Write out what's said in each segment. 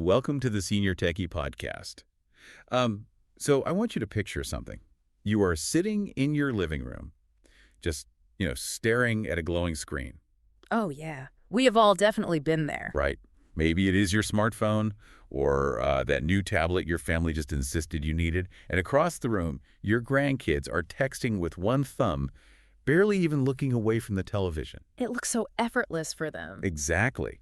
Welcome to the Senior Techie Podcast. So I want you to picture something. You are sitting in your living room, just, staring at a glowing screen, Oh, yeah. We have all definitely been there. right? Maybe it is your smartphone or that new tablet your family just insisted you needed. And across the room, your grandkids are texting with one thumb, barely even looking away from the television. It looks so effortless for them. Exactly.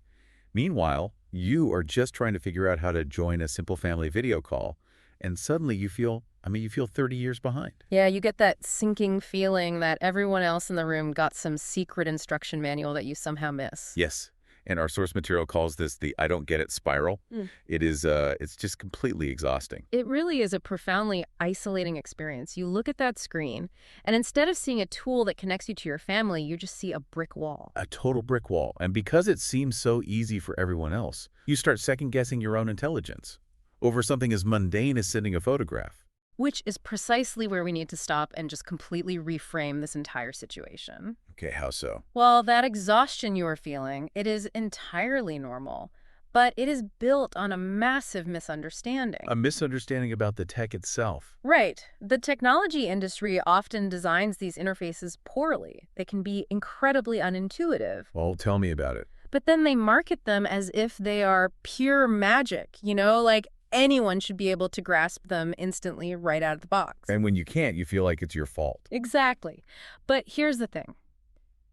Meanwhile, you are just trying to figure out how to join a simple family video call, and suddenly you feel 30 years behind. Yeah, you get that sinking feeling that everyone else in the room got some secret instruction manual that you somehow miss. Yes, and our source material calls this the I don't get it spiral. It's just completely exhausting. It really is a profoundly isolating experience. You look at that screen, and instead of seeing a tool that connects you to your family, you just see a brick wall. A total brick wall. And because it seems so easy for everyone else, you start second-guessing your own intelligence over something as mundane as sending a photograph. Which is precisely where we need to stop and just completely reframe this entire situation. Okay, how so? Well, that exhaustion you are feeling, it is entirely normal, but it is built on a massive misunderstanding. A misunderstanding about the tech itself. Right. The technology industry often designs these interfaces poorly. They can be incredibly unintuitive, Well, tell me about it. but then they market them as if they are pure magic, like anyone should be able to grasp them instantly right out of the box. And when you can't, you feel like it's your fault. Exactly. But here's the thing.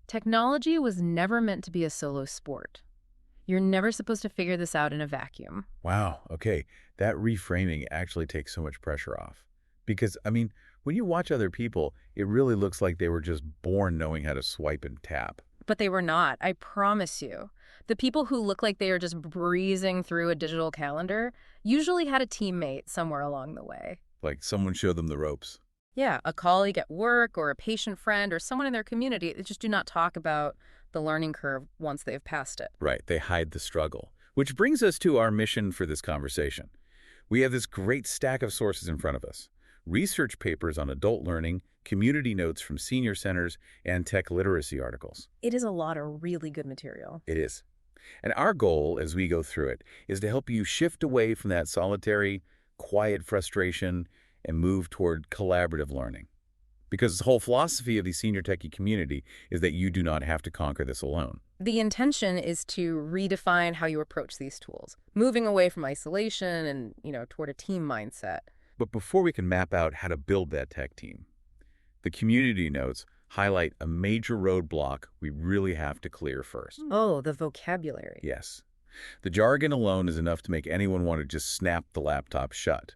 Technology was never meant to be a solo sport. You're never supposed to figure this out in a vacuum. Wow, okay. That reframing actually takes so much pressure off. Because, when you watch other people, it really looks like they were just born knowing how to swipe and tap. But they were not, I promise you. The people who look like they are just breezing through a digital calendar usually had a teammate somewhere along the way. Like someone showed them the ropes. Yeah, a colleague at work or a patient friend or someone in their community. They just do not talk about the learning curve once they've passed it. Right, they hide the struggle. Which brings us to our mission for this conversation. We have this great stack of sources in front of us. Research papers on adult learning, community notes from senior centers, and tech literacy articles. It is a lot of really good material. It is. And our goal as we go through it is to help you shift away from that solitary, quiet frustration and move toward collaborative learning. Because the whole philosophy of the senior techie community is that you do not have to conquer this alone. The intention is to redefine how you approach these tools, moving away from isolation and, toward a team mindset. But before we can map out how to build that tech team, the community notes highlight a major roadblock we really have to clear first. Oh, the vocabulary. Yes. The jargon alone is enough to make anyone want to just snap the laptop shut.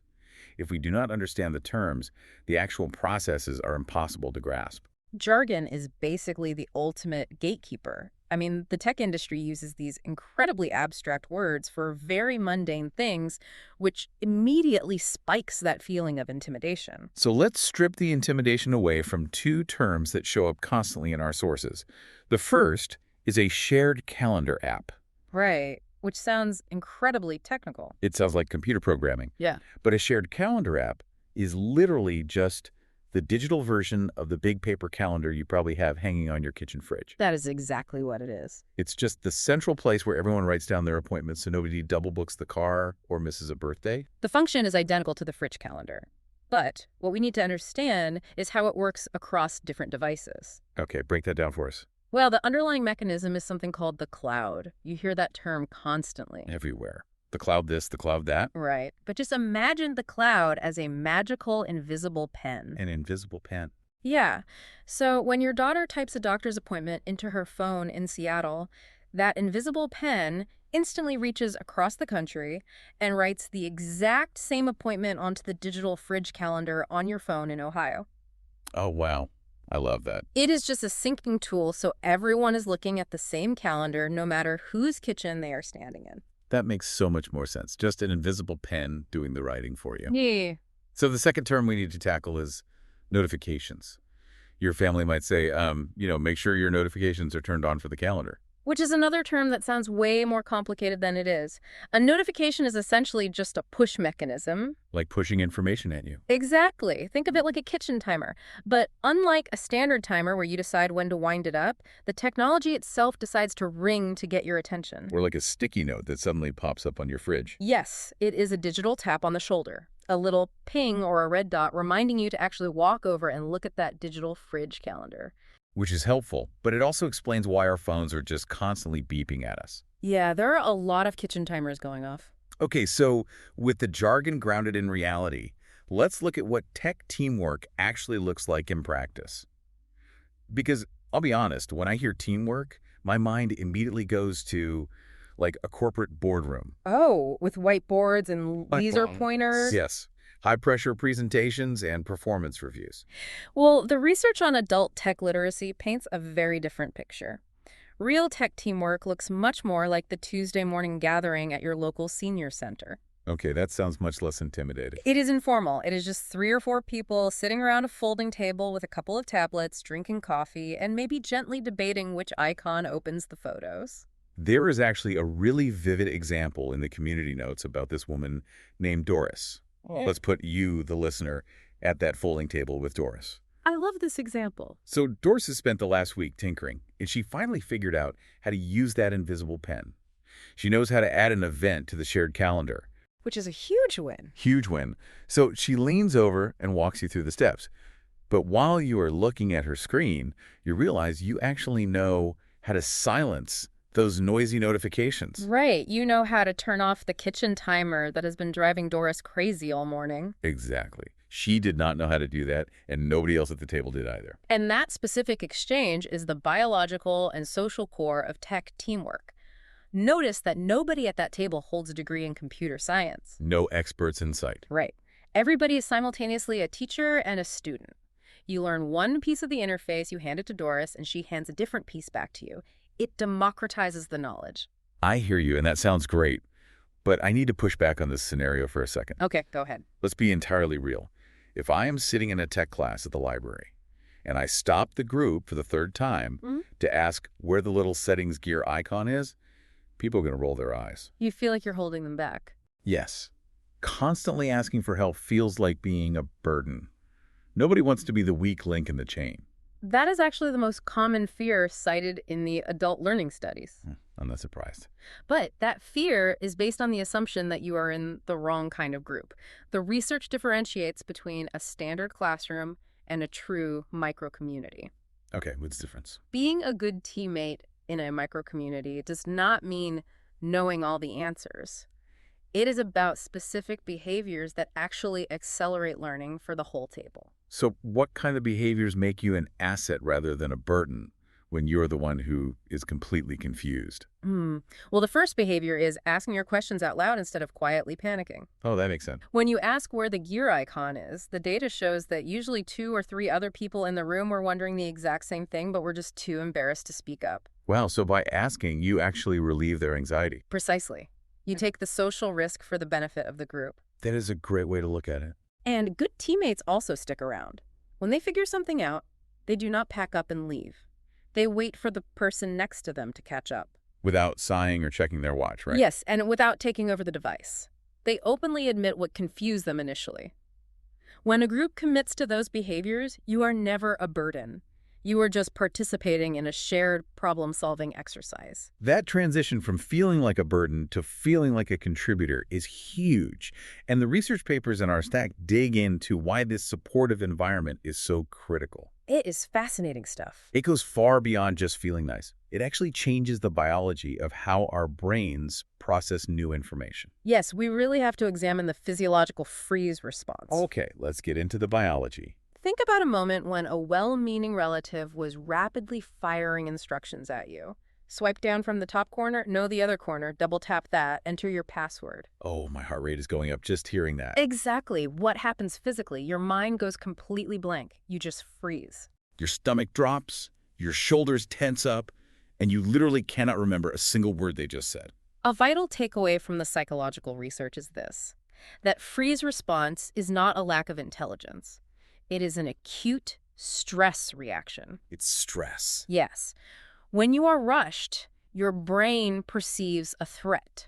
If we do not understand the terms, the actual processes are impossible to grasp. Jargon is basically the ultimate gatekeeper. The tech industry uses these incredibly abstract words for very mundane things, which immediately spikes that feeling of intimidation. So let's strip the intimidation away from two terms that show up constantly in our sources. The first is a shared calendar app. Right, which sounds incredibly technical. It sounds like computer programming. Yeah. But a shared calendar app is literally just the digital version of the big paper calendar you probably have hanging on your kitchen fridge. That is exactly what it is. It's just the central place where everyone writes down their appointments so nobody double books the car or misses a birthday. The function is identical to the fridge calendar. But what we need to understand is how it works across different devices. Okay, break that down for us. Well, the underlying mechanism is something called the cloud. You hear that term constantly. Everywhere. The cloud this, the cloud that. Right. But just imagine the cloud as a magical, invisible pen. An invisible pen. Yeah. So when your daughter types a doctor's appointment into her phone in Seattle, that invisible pen instantly reaches across the country and writes the exact same appointment onto the digital fridge calendar on your phone in Ohio. Oh, wow. I love that. It is just a syncing tool so everyone is looking at the same calendar no matter whose kitchen they are standing in. That makes so much more sense. Just an invisible pen doing the writing for you. Yeah. So the second term we need to tackle is notifications. Your family might say, make sure your notifications are turned on for the calendar. which is another term that sounds way more complicated than it is. A notification is essentially just a push mechanism. Like pushing information at you. Exactly. Think of it like a kitchen timer. But unlike a standard timer where you decide when to wind it up, the technology itself decides to ring to get your attention. Or like a sticky note that suddenly pops up on your fridge. Yes, it is a digital tap on the shoulder. A little ping or a red dot reminding you to actually walk over and look at that digital fridge calendar. Which is helpful, but it also explains why our phones are just constantly beeping at us. Yeah, there are a lot of kitchen timers going off. Okay, so with the jargon grounded in reality, let's look at what tech teamwork actually looks like in practice. Because I'll be honest, when I hear teamwork, my mind immediately goes to like a corporate boardroom. Oh, with whiteboards and laser Whiteboard. pointers? Yes, high-pressure presentations and performance reviews. Well, the research on adult tech literacy paints a very different picture. Real tech teamwork looks much more like the Tuesday morning gathering at your local senior center. Okay, that sounds much less intimidating. It is informal. It is just 3 or 4 people sitting around a folding table with a couple of tablets, drinking coffee, and maybe gently debating which icon opens the photos. There is actually a really vivid example in the community notes about this woman named Doris. Let's put you, the listener, at that folding table with Doris. I love this example. So Doris has spent the last week tinkering, and she finally figured out how to use that invisible pen. She knows how to add an event to the shared calendar. Which is a huge win. Huge win. So she leans over and walks you through the steps. But while you are looking at her screen, you realize you actually know how to silence those noisy notifications. Right. You know how to turn off the kitchen timer that has been driving Doris crazy all morning. Exactly. She did not know how to do that, and nobody else at the table did either. And that specific exchange is the biological and social core of tech teamwork. Notice that nobody at that table holds a degree in computer science. No experts in sight. Right. Everybody is simultaneously a teacher and a student. You learn one piece of the interface, you hand it to Doris, and she hands a different piece back to you. It democratizes the knowledge. I hear you, and that sounds great. But I need to push back on this scenario for a second. Okay, go ahead. Let's be entirely real. If I am sitting in a tech class at the library, and I stop the group for the 3rd time to ask where the little settings gear icon is, people are going to roll their eyes. You feel like you're holding them back. Yes. Constantly asking for help feels like being a burden. Nobody wants to be the weak link in the chain. That is actually the most common fear cited in the adult learning studies. I'm not surprised. But that fear is based on the assumption that you are in the wrong kind of group. The research differentiates between a standard classroom and a true micro-community. Okay, what's the difference? Being a good teammate in a micro-community does not mean knowing all the answers. It is about specific behaviors that actually accelerate learning for the whole table. So what kind of behaviors make you an asset rather than a burden when you're the one who is completely confused? Well, the first behavior is asking your questions out loud instead of quietly panicking. Oh, that makes sense. When you ask where the gear icon is, the data shows that usually 2 or 3 other people in the room were wondering the exact same thing, but were just too embarrassed to speak up. Wow, so by asking, you actually relieve their anxiety. Precisely. You take the social risk for the benefit of the group. That is a great way to look at it. And good teammates also stick around. When they figure something out, they do not pack up and leave. They wait for the person next to them to catch up. Without sighing or checking their watch, right? Yes, and without taking over the device. They openly admit what confused them initially. When a group commits to those behaviors, you are never a burden. You are just participating in a shared problem-solving exercise. That transition from feeling like a burden to feeling like a contributor is huge. And the research papers in our stack dig into why this supportive environment is so critical. It is fascinating stuff. It goes far beyond just feeling nice. It actually changes the biology of how our brains process new information. Yes, we really have to examine the physiological freeze response. Okay, let's get into the biology. Think about a moment when a well-meaning relative was rapidly firing instructions at you. Swipe down from the top corner, no the other corner, double tap that, enter your password. Oh, my heart rate is going up just hearing that. Exactly. What happens physically? Your mind goes completely blank. You just freeze. Your stomach drops, your shoulders tense up, and you literally cannot remember a single word they just said. A vital takeaway from the psychological research is this, that freeze response is not a lack of intelligence. It is an acute stress reaction. It's stress. Yes. When you are rushed, your brain perceives a threat.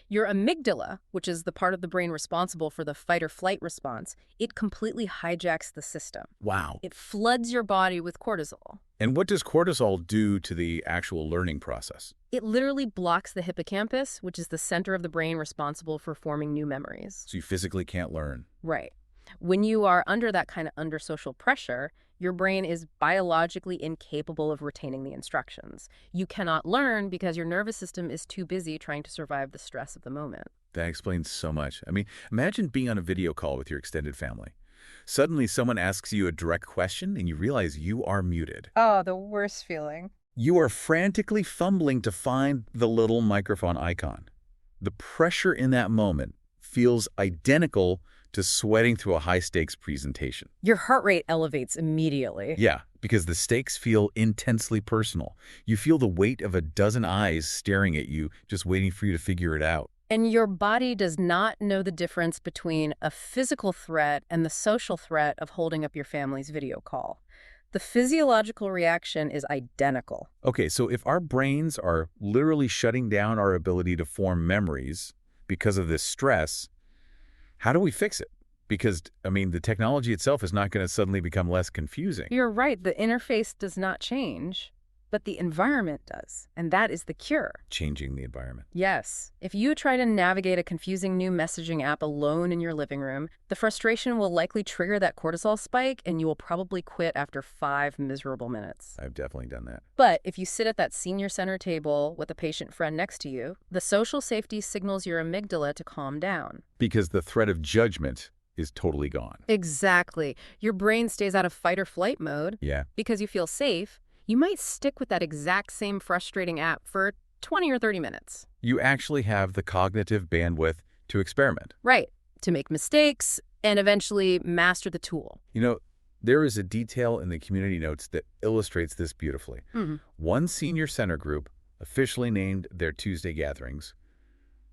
Your amygdala, which is the part of the brain responsible for the fight or flight response, it completely hijacks the system. Wow. It floods your body with cortisol. And what does cortisol do to the actual learning process? It literally blocks the hippocampus, which is the center of the brain responsible for forming new memories. So you physically can't learn. Right. When you are under that kind of under social pressure, your brain is biologically incapable of retaining the instructions. You cannot learn because your nervous system is too busy trying to survive the stress of the moment. That explains so much. I mean, imagine being on a video call with your extended family. Suddenly, someone asks you a direct question and you realize you are muted. Oh, the worst feeling. You are frantically fumbling to find the little microphone icon. The pressure in that moment feels identical to sweating through a high-stakes presentation. Your heart rate elevates immediately. Yeah, because the stakes feel intensely personal. You feel the weight of a dozen eyes staring at you, just waiting for you to figure it out. And your body does not know the difference between a physical threat and the social threat of holding up your family's video call. The physiological reaction is identical. Okay, so if our brains are literally shutting down our ability to form memories because of this stress, how do we fix it? Because, I mean, the technology itself is not going to suddenly become less confusing. You're right, the interface does not change, but the environment does, and that is the cure. Changing the environment. Yes. If you try to navigate a confusing new messaging app alone in your living room, the frustration will likely trigger that cortisol spike, and you will probably quit after 5 miserable minutes. I've definitely done that. But if you sit at that senior center table with a patient friend next to you, the social safety signals your amygdala to calm down. Because the threat of judgment is totally gone. Exactly. Your brain stays out of fight or flight mode. Yeah. Because you feel safe, you might stick with that exact same frustrating app for 20 or 30 minutes. You actually have the cognitive bandwidth to experiment. Right. To make mistakes and eventually master the tool. You know, there is a detail in the community notes that illustrates this beautifully. One senior center group officially named their Tuesday gatherings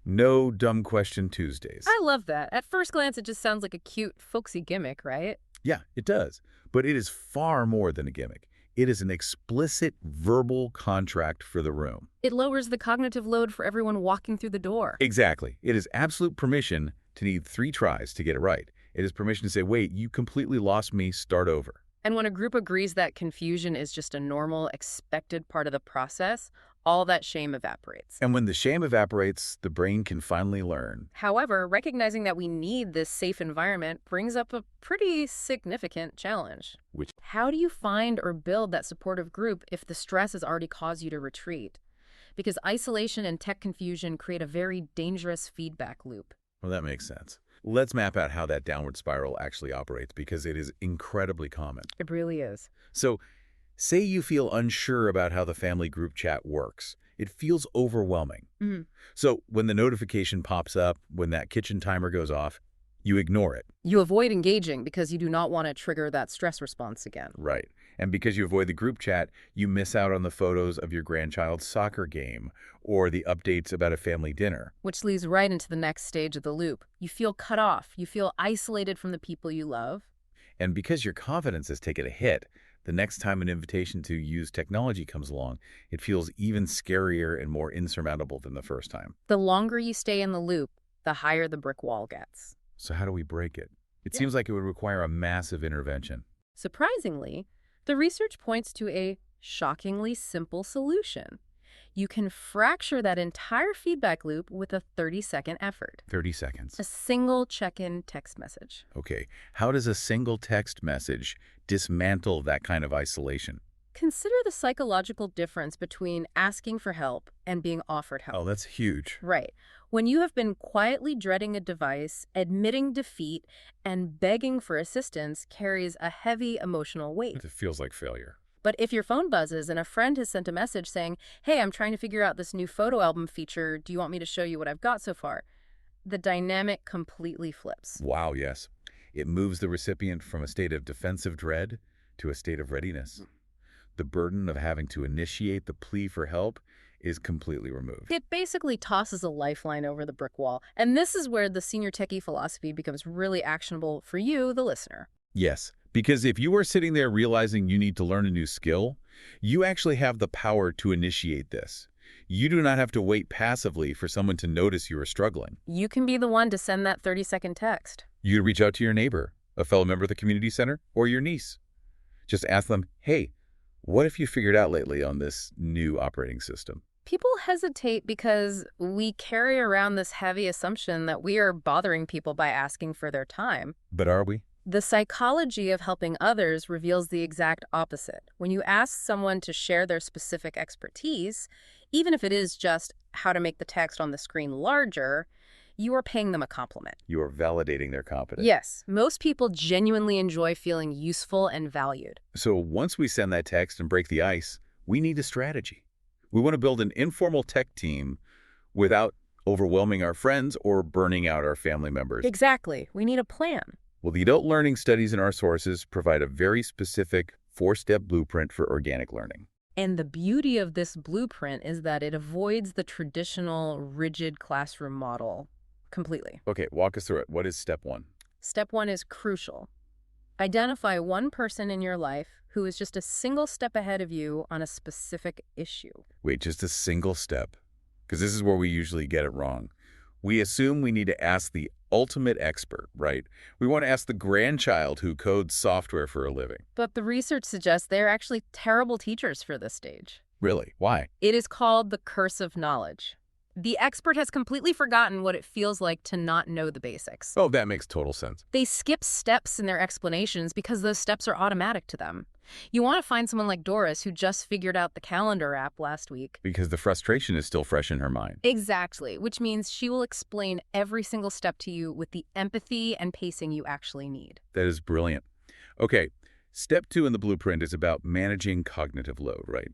No Dumb Question Tuesdays. I love that. At first glance, it just sounds like a cute, folksy gimmick, right? Yeah, it does. But it is far more than a gimmick. It is an explicit verbal contract for the room. It lowers the cognitive load for everyone walking through the door. Exactly. It is absolute permission to need 3 tries to get it right. It is permission to say, wait, you completely lost me, start over. And when a group agrees that confusion is just a normal, expected part of the process, all that shame evaporates. And when the shame evaporates, the brain can finally learn. However, recognizing that we need this safe environment brings up a pretty significant challenge. Which? How do you find or build that supportive group if the stress has already caused you to retreat? Because isolation and tech confusion create a very dangerous feedback loop. Well, that makes sense. Let's map out how that downward spiral actually operates because it is incredibly common. It really is. So, say you feel unsure about how the family group chat works. It feels overwhelming. So when the notification pops up, when that kitchen timer goes off, you ignore it. You avoid engaging because you do not want to trigger that stress response again. Right. And because you avoid the group chat, you miss out on the photos of your grandchild's soccer game or the updates about a family dinner. Which leads right into the next stage of the loop. You feel cut off. You feel isolated from the people you love. And because your confidence has taken a hit, the next time an invitation to use technology comes along, it feels even scarier and more insurmountable than the first time. The longer you stay in the loop, the higher the brick wall gets. So how do we break it? It seems like it would require a massive intervention. Surprisingly, the research points to a shockingly simple solution. You can fracture that entire feedback loop with a 30-second effort. 30 seconds. A single check-in text message. Okay, how does a single text message dismantle that kind of isolation? Consider the psychological difference between asking for help and being offered help. Oh, that's huge. Right. When you have been quietly dreading a device, admitting defeat, and begging for assistance carries a heavy emotional weight. It feels like failure. But if your phone buzzes and a friend has sent a message saying, hey, I'm trying to figure out this new photo album feature, do you want me to show you what I've got so far? The dynamic completely flips. Wow, yes. It moves the recipient from a state of defensive dread to a state of readiness. The burden of having to initiate the plea for help is completely removed. It basically tosses a lifeline over the brick wall. And this is where the senior techie philosophy becomes really actionable for you, the listener. Yes, because if you are sitting there realizing you need to learn a new skill, you actually have the power to initiate this. You do not have to wait passively for someone to notice you are struggling. You can be the one to send that 30-second text. You reach out to your neighbor, a fellow member of the community center, or your niece. Just ask them, hey, what have you figured out lately on this new operating system? People hesitate because we carry around this heavy assumption that we are bothering people by asking for their time. But are we? The psychology of helping others reveals the exact opposite. When you ask someone to share their specific expertise, even if it is just how to make the text on the screen larger, you are paying them a compliment. You are validating their competence. Yes, most people genuinely enjoy feeling useful and valued. So once we send that text and break the ice, we need a strategy. We want to build an informal tech team without overwhelming our friends or burning out our family members. Exactly. We need a plan. Well, the adult learning studies in our sources provide a very specific 4-step blueprint for organic learning. And the beauty of this blueprint is that it avoids the traditional rigid classroom model completely. Okay, walk us through it. What is step 1? Step 1 is crucial. Identify one person in your life who is just a single step ahead of you on a specific issue. Wait, just a single step? Because this is where we usually get it wrong. We assume we need to ask the ultimate expert, right? We want to ask the grandchild who codes software for a living. But the research suggests they're actually terrible teachers for this stage. Really? Why? It is called the curse of knowledge. The expert has completely forgotten what it feels like to not know the basics. Oh, that makes total sense. They skip steps in their explanations because those steps are automatic to them. You want to find someone like Doris who just figured out the calendar app last week. Because the frustration is still fresh in her mind. Exactly, which means she will explain every single step to you with the empathy and pacing you actually need. That is brilliant. Okay, step 2 in the blueprint is about managing cognitive load, right?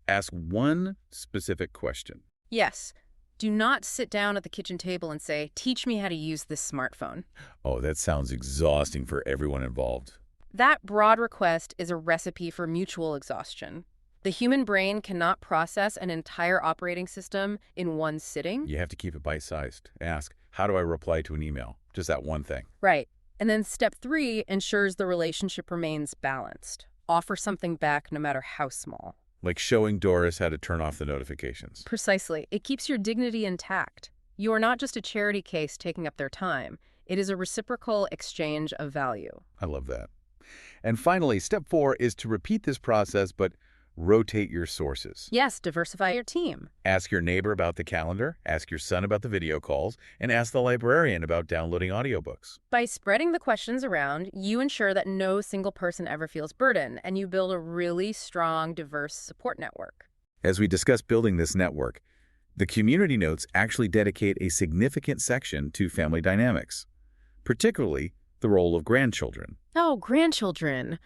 Ask one specific question. Yes. Do not sit down at the kitchen table and say, teach me how to use this smartphone. Oh, that sounds exhausting for everyone involved. That broad request is a recipe for mutual exhaustion. The human brain cannot process an entire operating system in one sitting. You have to keep it bite-sized. Ask, how do I reply to an email? Just that one thing. Right. And then step 3 ensures the relationship remains balanced. Offer something back no matter how small. Like showing Doris how to turn off the notifications. Precisely. It keeps your dignity intact. You are not just a charity case taking up their time. It is a reciprocal exchange of value. I love that. And finally, step 4 is to repeat this process, but rotate your sources. Yes, diversify your team. Ask your neighbor about the calendar, ask your son about the video calls, and ask the librarian about downloading audiobooks. By spreading the questions around, you ensure that no single person ever feels burdened, and you build a really strong, diverse support network. As we discuss building this network, the community notes actually dedicate a significant section to family dynamics, particularly the role of grandchildren. Oh, grandchildren.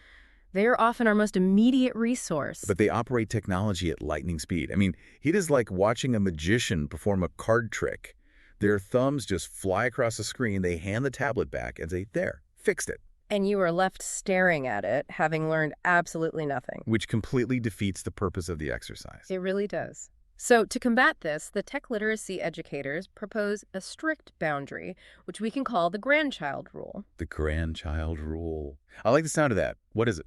They are often our most immediate resource. But they operate technology at lightning speed. I mean, it is like watching a magician perform a card trick. Their thumbs just fly across the screen, they hand the tablet back and say, there, fixed it. And you are left staring at it, having learned absolutely nothing. Which completely defeats the purpose of the exercise. It really does. So to combat this, the tech literacy educators propose a strict boundary, which we can call the grandchild rule. The grandchild rule. I like the sound of that. What is it?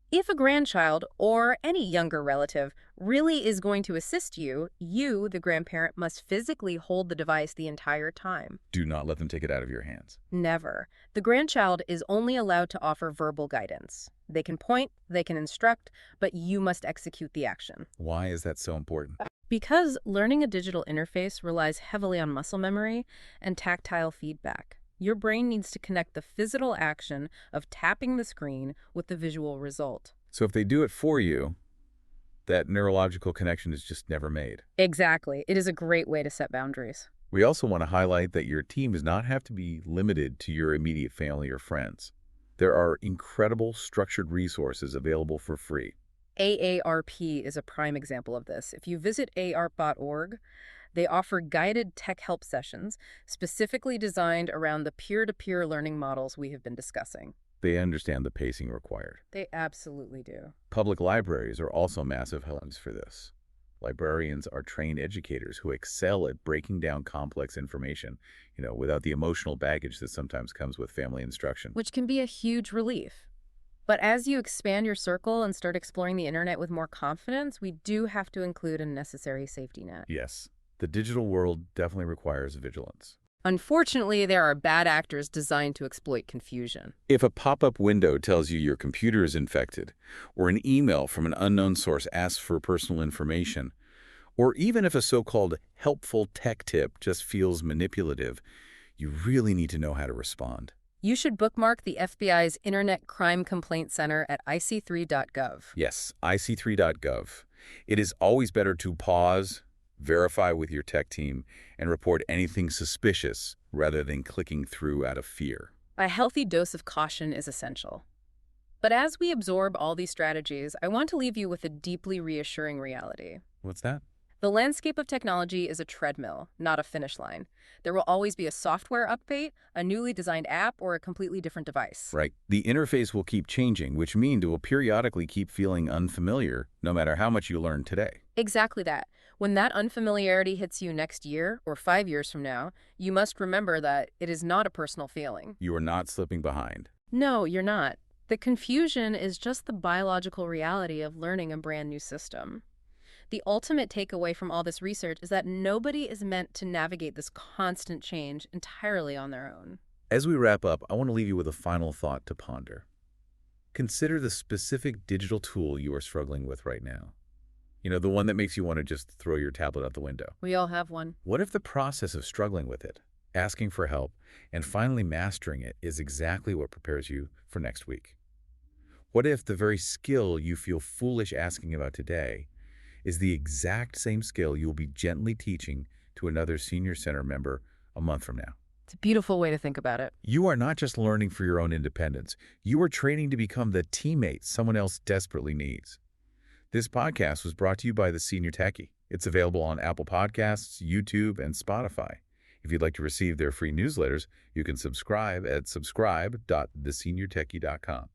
If a grandchild or any younger relative really is going to assist you, you, the grandparent, must physically hold the device the entire time. Do not let them take it out of your hands. Never. The grandchild is only allowed to offer verbal guidance. They can point, they can instruct, but you must execute the action. Why is that so important? Because learning a digital interface relies heavily on muscle memory and tactile feedback. Your brain needs to connect the physical action of tapping the screen with the visual result. So if they do it for you, that neurological connection is just never made. Exactly. It is a great way to set boundaries. We also want to highlight that your team does not have to be limited to your immediate family or friends. There are incredible structured resources available for free. AARP is a prime example of this. If you visit aarp.org, they offer guided tech help sessions specifically designed around the peer-to-peer learning models we have been discussing. They understand the pacing required. They absolutely do. Public libraries are also massive helps for this. Librarians are trained educators who excel at breaking down complex information, without the emotional baggage that sometimes comes with family instruction. Which can be a huge relief. But as you expand your circle and start exploring the internet with more confidence, we do have to include a necessary safety net. Yes, the digital world definitely requires vigilance. Unfortunately, there are bad actors designed to exploit confusion. If a pop-up window tells you your computer is infected, or an email from an unknown source asks for personal information, or even if a so-called helpful tech tip just feels manipulative, you really need to know how to respond. You should bookmark the FBI's Internet Crime Complaint Center at ic3.gov. Yes, ic3.gov. It is always better to pause, verify with your tech team, and report anything suspicious rather than clicking through out of fear. A healthy dose of caution is essential. But as we absorb all these strategies, I want to leave you with a deeply reassuring reality. What's that? The landscape of technology is a treadmill, not a finish line. There will always be a software update, a newly designed app, or a completely different device. Right. The interface will keep changing, which means it will periodically keep feeling unfamiliar, no matter how much you learn today. Exactly that. When that unfamiliarity hits you next year or 5 years from now, you must remember that it is not a personal feeling. You are not slipping behind. No, you're not. The confusion is just the biological reality of learning a brand new system. The ultimate takeaway from all this research is that nobody is meant to navigate this constant change entirely on their own. As we wrap up, I want to leave you with a final thought to ponder. Consider the specific digital tool you are struggling with right now. You know, the one that makes you want to just throw your tablet out the window. We all have one. What if the process of struggling with it, asking for help, and finally mastering it is exactly what prepares you for next week? What if the very skill you feel foolish asking about today is the exact same skill you will be gently teaching to another Senior Center member a month from now? It's a beautiful way to think about it. You are not just learning for your own independence. You are training to become the teammate someone else desperately needs. This podcast was brought to you by The Senior Techie. It's available on Apple Podcasts, YouTube, and Spotify. If you'd like to receive their free newsletters, you can subscribe at subscribe.theseniortechie.com.